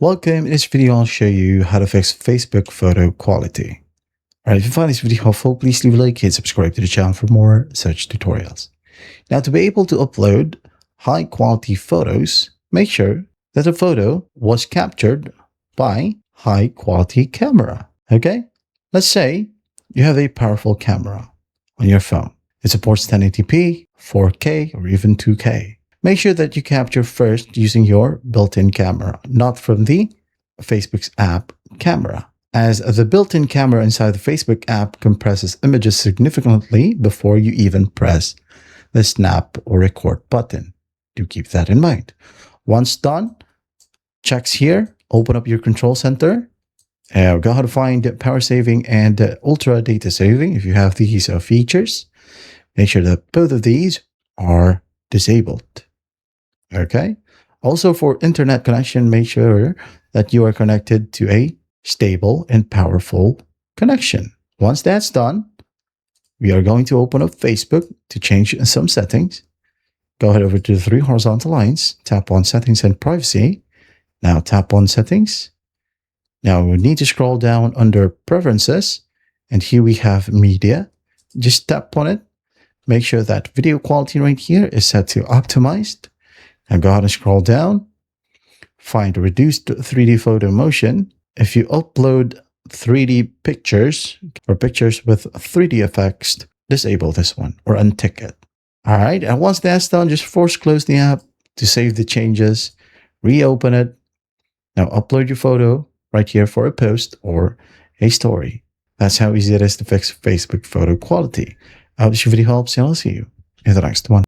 Welcome. In this video, I'll show you how to fix Facebook photo quality. Alright, if you find this video helpful, please leave a like and subscribe to the channel for more such tutorials. Now, to be able to upload high quality photos, make sure that the photo was captured by high quality camera. Okay? Let's say you have a powerful camera on your phone. It supports 1080p, 4K, or even 2K. Make sure that you capture first using your built-in camera, not from the Facebook's app camera, as the built-in camera inside the Facebook app compresses images significantly before you even press the snap or record button. Do keep that in mind. Once done, checks here, open up your control center. Go ahead to find power saving and ultra data saving. If you have these features, make sure that both of these are disabled. Okay. Also, for internet connection, make sure that you are connected to a stable and powerful connection. Once that's done, we are going to open up Facebook to change some settings. Go ahead over to the three horizontal lines, tap on settings and privacy. Now tap on settings. Now we need to scroll down under preferences, and here we have media. Just tap on it. Make sure that video quality right here is set to optimized. And go ahead and scroll down. Find reduced 3D photo motion. If you upload 3D pictures or pictures with 3D effects, disable this one or untick it. All right. And once that's done, just force close the app to save the changes. Reopen it. Now upload your photo right here for a post or a story. That's how easy it is to fix Facebook photo quality. I hope this video helps, and I'll see you in the next one.